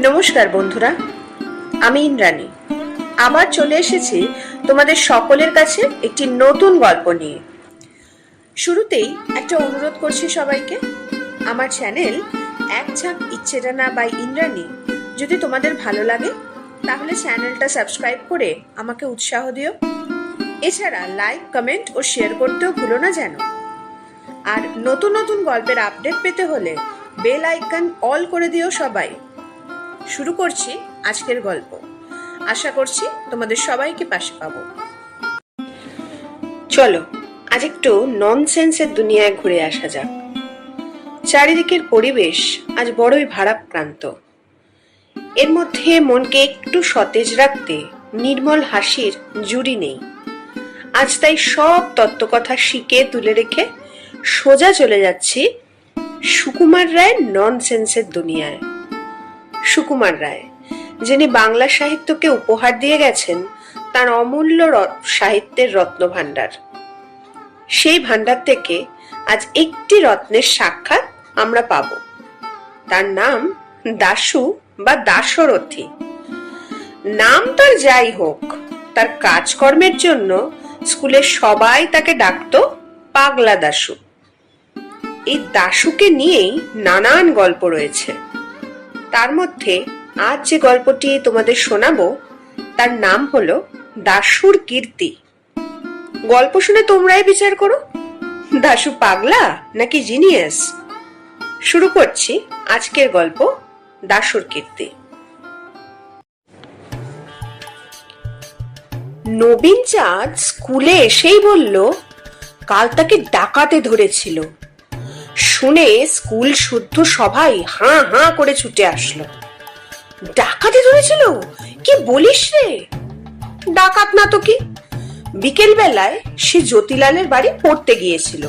নমস্কার বন্ধুরা, আমি ইন্দ্রাণী আবার চলে এসেছি তোমাদের সকলের কাছে একটি নতুন গল্প নিয়ে। শুরুতেই একটা অনুরোধ করছি সবাইকে, আমার চ্যানেল এক ঝাঁক ইচ্ছেডানা বাই ইন্দ্রাণী যদি তোমাদের ভালো লাগে তাহলে চ্যানেলটা সাবস্ক্রাইব করে আমাকে উৎসাহ দিও। এছাড়া লাইক, কমেন্ট ও শেয়ার করতেও ভুলো না যেন। আর নতুন নতুন গল্পের আপডেট পেতে হলে বেল আইকন অল করে দিও সবাই। শুরু করছি আজকের গল্প। আশা করছি তোমাদের সবাইকে পাশে পাবো। চলো আজ একটু ননসেন্সের দুনিয়ায় ঘুরে আসা যাক। চারিদিকের পরিবেশ আজ বড়ই ভারাক্রান্ত। এর মধ্যে মনকে একটু সতেজ রাখতে নির্মল হাসির জুড়ি নেই। আজ তাই সব তত্ত্বকথা শিখে তুলে রেখে সোজা চলে যাচ্ছি সুকুমার রায়ের ননসেন্সের দুনিয়ায়। সুকুমার রায়, যিনি বাংলা সাহিত্যকে উপহার দিয়ে গেছেন তার অমূল্য সাহিত্যের রত্নভাণ্ডার। সেই ভাণ্ডার থেকে আজ একটি রত্নের সাক্ষাৎ আমরা পাব। তার নাম দাশু বা দাশরথী। নাম তার যাই হোক, তার কাজকর্মের জন্য স্কুলের সবাই তাকে ডাকতো পাগলা দাশু। এই দাশুকে নিয়েই নানান গল্প রয়েছে। তার মধ্যে আজ যে গল্পটি তোমাদের শোনাবো তার নাম হলো দাশুর কীর্তি। গল্প শুনে তোমরাই বিচার করো, দাশু পাগলা নাকি জিনিয়াস। শুরু করছি আজকের গল্প দাশুর কীর্তি। নবীন চাঁদ স্কুলে এসেই বলল কাল তাকে ডাকাতে ধরেছিল। শুনে স্কুল শুদ্ধ সবাই হাঁ হাঁ করে ছুটে আসলো। ডাকাতে ধরেছিল? কি বলিস রে? ডাকাত না তো কি, বিকেল বেলায় সে জ্যোতিলালের বাড়ি পড়তে গিয়েছিল।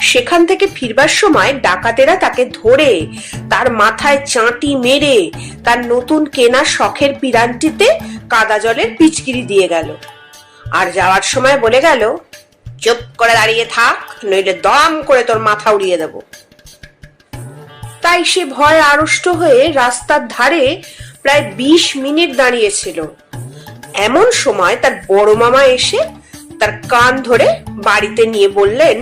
সেখান থেকে ফিরবার সময় ডাকাতেরা তাকে ধরে তার মাথায় চাঁটি মেরে তার নতুন কেনা শখের পিরানটিতে কাদা জলের পিচকিরি দিয়ে গেল। আর যাওয়ার সময় বলে গেল, চুপ করে দাঁড়িয়ে থাক, নইলে দম করে তোর মাথা উড়িয়ে দেব। তাই সে ভয়ে আড়ষ্ট হয়ে রাস্তার ধারে প্রায় 20 মিনিট দাঁড়িয়েছিল। এমন সময় তার বড় মামা এসে তার কান ধরে বাড়িতে নিয়ে বললেন,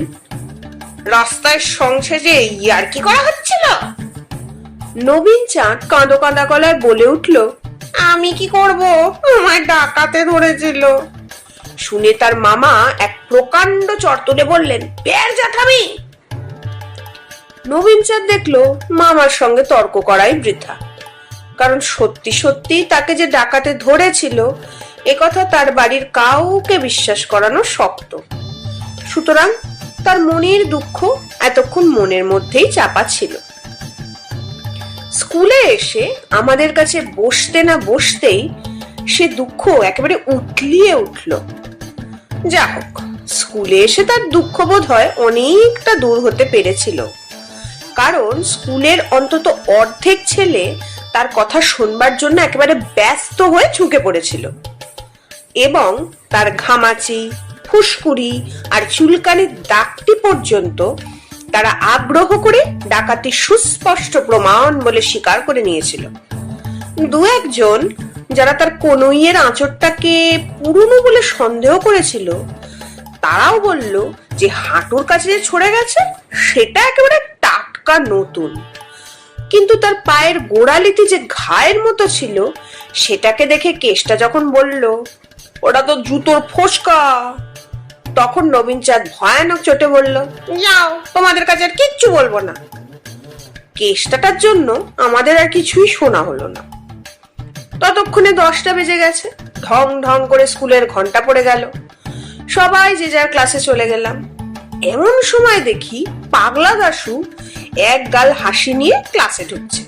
রাস্তায় সংসেজে ইয়ার্কি করা হচ্ছিল। নবীন চাঁদ কাঁদো কাঁদা গলায় বলে উঠল, আমি কি করব, আমায় ডাকাতে ধরেছিল। শুনে তার মামা এক প্রকাণ্ড চড় তুলে বললেন, বের জ্যাঠামি। নবীন চাঁদ দেখলো মামার সঙ্গে তর্ক করাই বৃথা, কারণ সত্যি সত্যি তাকে যে ডাকাতে ধরেছিল একথা তার বাড়ির কাউকে বিশ্বাস করানো শক্ত। সুতরাং তার মনের দুঃখ এতক্ষণ মনের মধ্যেই চাপা ছিল। স্কুলে এসে আমাদের কাছে বসতে না বসতেই সে দুঃখ একেবারে উতলিয়ে উঠল। যা হোক, স্কুলে এসে তার দুঃখ বোধ হয় অনেকটা দূর হতে পেরেছিল, কারণ স্কুলের অন্তত অর্ধেক ছেলে তার কথা শুনবার জন্য একেবারে ব্যস্ত হয়ে ঝুঁকে পড়েছিল এবং তার ঘামাচি, ফুসকুড়ি আর চুলকানির দাগটি পর্যন্ত তারা আগ্রহ করে ডাকাতির সুস্পষ্ট প্রমাণ বলে স্বীকার করে নিয়েছিল। দু একজন যারা তার কনুইয়ের আঁচড়টাকে পুরনো বলে সন্দেহ করেছিল, তারাও বলল যে হাঁটুর কাছে যে ছড়ে গেছে সেটা একেবারে টাটকা নতুন। কিন্তু তার পায়ের গোড়ালিতে যে ঘায়ের মতো ছিল সেটাকে দেখে কেষ্টা যখন বলল, ওটা তো জুতোর ফোসকা, তখন নবীন চাঁদ ভয়ানক চোটে বলল, যাও, তোমাদের কাছে আর কিচ্ছু বলবো না। কেষ্টাটার জন্য আমাদের আর কিছুই শোনা হলো না। ততক্ষণে 10টা বেজে গেছে। ঢং ঢং করে স্কুলের ঘন্টা পড়ে গেল। সবাই যে যার ক্লাসে চলে গেলাম। এমন সময় দেখি পাগলা দাশু এক গাল হাসি নিয়ে ক্লাসে ঢুকছে।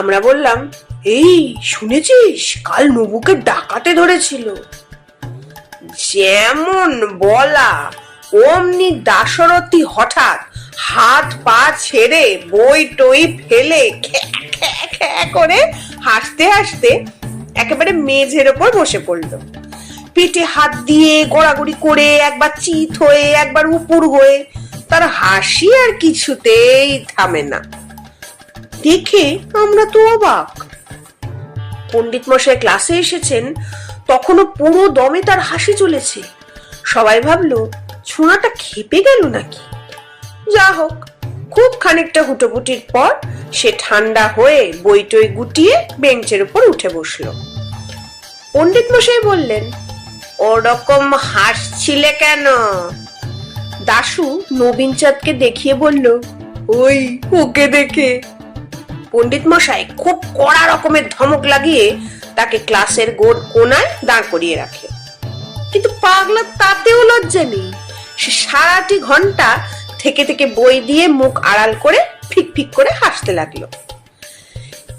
আমরা বললাম, এই শুনেছিস কাল নবুকে ডাকাতে ধরেছিল? যেমন বলা অমনি দাশরথী হঠাৎ হাত পা ছেড়ে বই টই ফেলে করে হাসতে হাসতে একেবারে মেঝের ওপর বসে পড়ল। পেটে হাত দিয়ে গড়াগড়ি করে একবার চিত হয়ে একবার উপুর হয়ে তার হাসি আর কিছুতেই থামে না। দেখে আমরা তো অবাক। পণ্ডিত মশাই ক্লাসে এসেছেন, তখনও পুরো দমে তার হাসি চলেছে। সবাই ভাবলো ছোঁড়াটা খেপে গেল নাকি। যা হোক, খুব খানিকটা হুটোপুটির পর সে ঠান্ডা হয়ে বইটই গুটিয়ে বেঞ্চের উপর উঠে বসলো। পণ্ডিত মশাই বললেন, ওরকম হাসছিলে কেন? দাশু নবীন চাঁদকে দেখিয়ে বলল, ওই ওকে দেখে। পণ্ডিত মশাই খুব কড়া রকমের ধমক লাগিয়ে তাকে ক্লাসের কোনায় দাঁড় করিয়ে রাখে। কিন্তু পাগলা তাতেও লজ্জা নেই। সে সারাটি ঘন্টা থেকে থেকে বই দিয়ে মুখ আড়াল করে ফিক ফিক করে হাসতে লাগলো।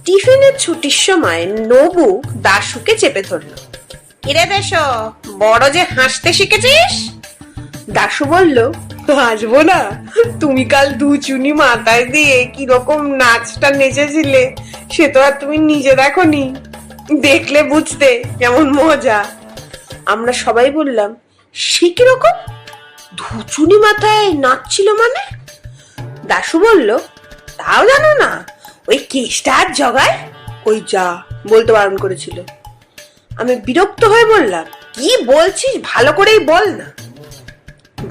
টিফিনের ছুটির সময় নবু দাশুকে চেপে ধরলো। কিরে দেশো, বড় যে হাসতে শিখেছিস? দাশু বলল, হাসবো না? তুমি কাল দু চুনি মাথায় দিয়ে কিরকম নাচটা নেচেছিলে, সে তো আর তুমি নিজে দেখোনি। দেখলে বুঝতে কেমন মজা। আমরা সবাই বললাম, সে কিরকম? ধুচুনি মাথায় নাচছিল মানে? দাশু বলল, তাও জানো না? ওই কেসটা আর জগায়। ওই যা বলতে বারণ করেছিল। আমি বিরক্ত হয়ে বললাম, কি বলছিস ভালো করেই বল না।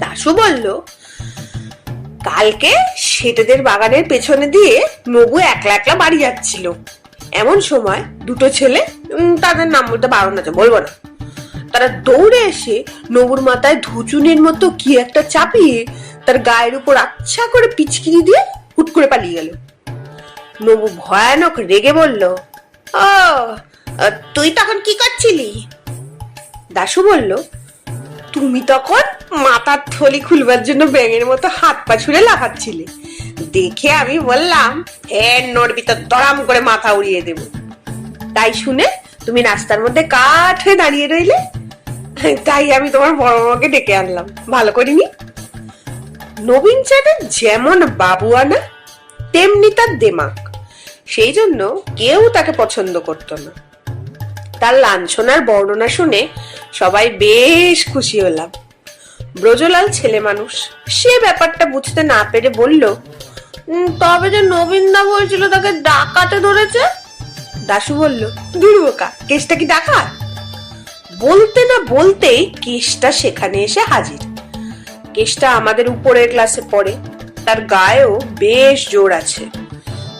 দাশু বলল, কালকে সেটেদের বাগানের পেছনে দিয়ে নবু একলা একলা বাড়ি যাচ্ছিল। এমন সময় দুটো ছেলে, তাদের নাম বলতে বারণ আছে, বলবো না, তারা দৌড়ে এসে নবুর মাথায় ধুচুনির মতো কি একটা চাপিয়ে তার গায়ের উপর আচ্ছা করে পিচকিরি দিয়ে হুট করে পালিয়ে গেল। নবু ভয়ানক রেগে বলল, ও তুই তখন কি করছিলি? দাশু বলল, তুমি তখন মাথার থলি খুলবার জন্য ব্যাঙের মতো হাত পা ছুড়ে লাফাচ্ছিলে। দেখে আমি বললাম, ফের নড়বি তো দড়াম করে মাথা উড়িয়ে দেব। তাই শুনে তুমি রাস্তার মধ্যে কাঠ হয়ে দাঁড়িয়ে রইলে। তাই আমি তোমার বড় মামাকে ডেকে আনলাম। ভালো করিনি? নবীন চাঁদের যেমন বাবুয়ানা তেমনি তার দেমাক। সেই জন্য কেউ তাকে পছন্দ করতো না। তার লাঞ্ছনার বর্ণনা শুনে সবাই বেশ খুশি হলাম। ব্রজলাল ছেলে মানুষ, সে ব্যাপারটা বুঝতে না পেরে বলল, তবে যে নবীনদা বলছিল তাকে ডাকাতে ধরেছে। দাশু বলল, দুর্বোকা, কেসটা কি ডাকাত? বলতে না বলতেই কেসটা সেখানে এসে হাজির। কেসটা আমাদের উপরের ক্লাসে পড়ে, তার গায়েও বেশ জোর আছে।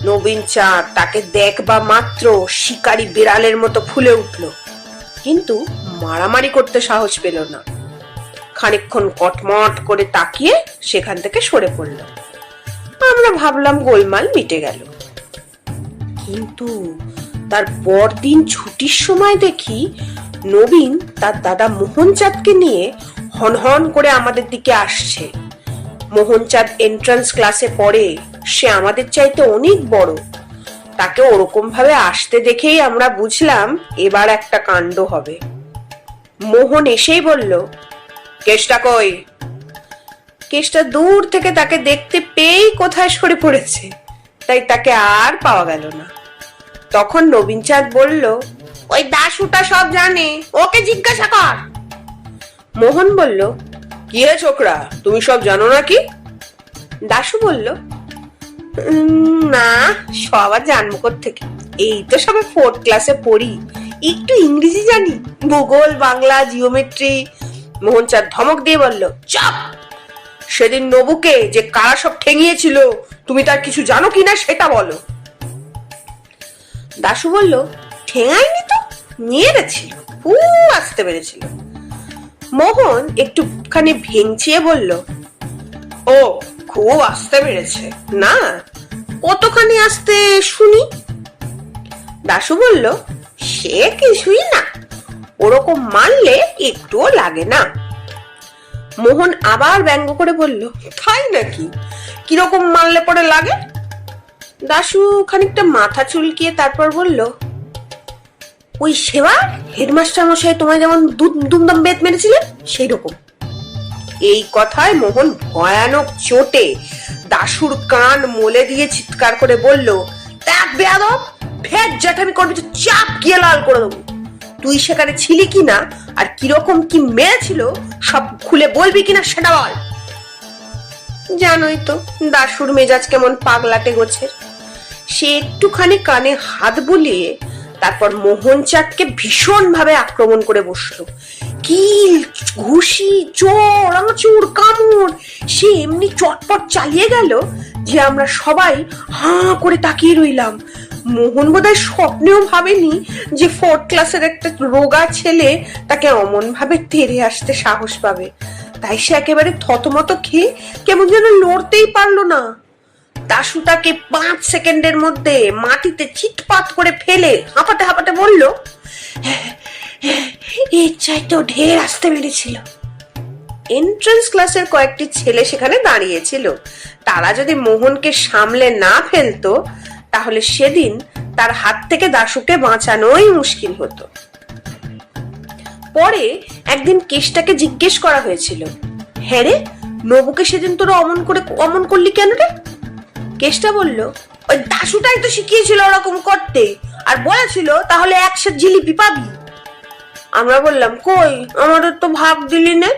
নবীন চাঁদ তাকে দেখবা মাত্র শিকারী বিড়ালের মতো ফুলে উঠল, কিন্তু মারামারি করতে সাহস পেল না। খানিকক্ষণ কটমট করে তাকিয়ে সেখান থেকে সরে পড়ল। আমরা ভাবলাম গোলমাল মিটে গেল। কিন্তু তার পরদিন ছুটির সময় দেখি নবীন তার দাদা মোহনচাঁদকে নিয়ে হনহন করে আমাদের দিকে আসছে। মোহনচাঁদ এন্ট্রান্স ক্লাসে পড়ে, সে আমাদের চাইতে অনেক বড়। তাকে ওরকম ভাবে আসতে দেখেই আমরা বুঝলাম এবার একটা কাণ্ড হবে। মোহন এসেই বলল, কেসটা কই? কেসটা দূর থেকে তাকে দেখতে পেয়েই কোথায় সরে পড়েছে, তাই তাকে আর পাওয়া গেল না। তখন নবীন চাঁদ বলল, ওই দাশুটা সব জানে, ওকে জিজ্ঞাসা কর। মোহন বলল, কি হে ছোকরা, তুমি সব জানো নাকি? দাশু বলল, না, সব আর জানবো কোত্থেকে, এই তো সবে 4th ক্লাসে পড়ি, একটু ইংরেজি জানি, ভূগোল, বাংলা, জিওমেট্রি। মোহনচাঁদ ধমক দিয়ে বলল, চুপ! সেদিন নবুকে যে কারা সব ঠেঙিয়েছিল, তুমি তার কিছু জানো কিনা সেটা বলো। দাশু বলল, ঠেঙায়নি তো, মেরেছিল, খুব আসতে পেরেছিল। মোহন একটুখানি ভেঙচিয়ে বলল, ও খুব আসতে পেরেছে না, কতখানি আসতে শুনি। দাশু বলল, সে কিছুই না, ওরকম মারলে একটুও লাগে না। মোহন আবার ব্যঙ্গ করে বলল, তাই নাকি? কিরকম মারলে পরে লাগে? দাশু খানিকটা মাথা চুলকিয়ে তারপর বলল, ওই সেবার হেডমাস্টার মশাই তোমায় যেমন দুমদাম বেত মেরেছিলেন সেই রকম। এই কথায় মোহন ভয়ানক চোটে দাশুর কান মলে দিয়ে চিৎকার করে বলল, দেখ বেয়াদব, ফের জ্যাঠামি করবি তো চাপ গিয়ে লাল করে দেবো। তুই সেখানে ছিলি কিনা আর কিরকম কি মেরেছিল সব খুলে বলবি কিনা সেটা বল। জানোই তো দাশুর মেজাজ কেমন পাগলাটে গোছের। সে একটুখানি কানে হাত বুলিয়ে তারপর মোহন চাঁদকে ভীষণ ভাবে আক্রমণ করে বসলো। কিল, ঘুষি, চোর, আঁচড়, কামড় সে এমনি চটপট চালিয়ে গেল যে আমরা সবাই হাঁ করে তাকিয়ে রইলাম। মোহন বোধহয় স্বপ্নেও ভাবেনি যে 4th ক্লাসের একটা রোগা ছেলে তাকে অমন ভাবে তেড়ে আসতে সাহস পাবে। তাই সে একেবারে থতমত খেয়ে কেমন যেন লড়তেই পারলো না। দাশু তাকে 5 সেকেন্ডের মধ্যে মাটিতে চিৎপাত করে ফেলে হাঁপাতে হাঁপাতে বলল, এর চাইতেও ঢের আসতে পেরেছিল। এন্ট্রান্স ক্লাসের কয়েকটি ছেলে সেখানে দাঁড়িয়েছিল। তারা যদি মোহনকে সামলে না ফেলতো তাহলে সেদিন তার হাত থেকে দাশুকে বাঁচানোই মুশকিল হতো। পরে একদিন কেষ্টাকে জিজ্ঞেস করা হয়েছিল, হ্যাঁ রে, নবুকে সেদিন তোরা অমন করলি কেন রে? কেষ্টা বলল, ওই দাশুটাই তো শিখিয়েছিল ওরকম করতে, আর বলেছিল তাহলে 1 সেট জিলিপি পাবি। আমরা বললাম, কই, আমাদের তো ভাগ দিলি না।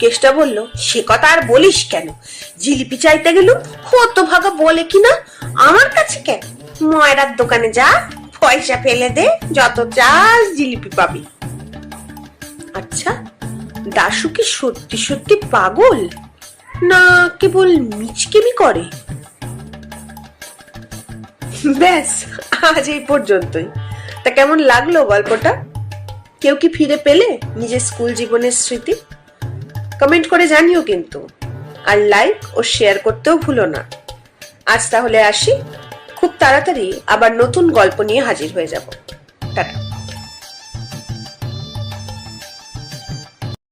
কেষ্টা বলল, সে কথা আর বলিস কেন, জিলিপি চাইতে গেলুম কত ভাগা বলে কিনা, আমার কাছে কেন, ময়রার দোকানে যা, পয়সা ফেলে দে, যত চাস জিলিপি পাবি। আচ্ছা, দাশু কি সত্যি সত্যি পাগল না কেবল মিচকেমি করে? ব্যাস, আজ এই পর্যন্তই। তা কেমন লাগলো গল্পটা? কেউ কি ফিরে পেলে নিজের স্কুল জীবনের স্মৃতি? কমেন্ট করে জানিও কিন্তু, আর লাইক ও শেয়ার করতেও ভুলো না। আজ তাহলে আসি, খুব তাড়াতাড়ি আবার নতুন গল্প নিয়ে হাজির হয়ে যাব। টাটা।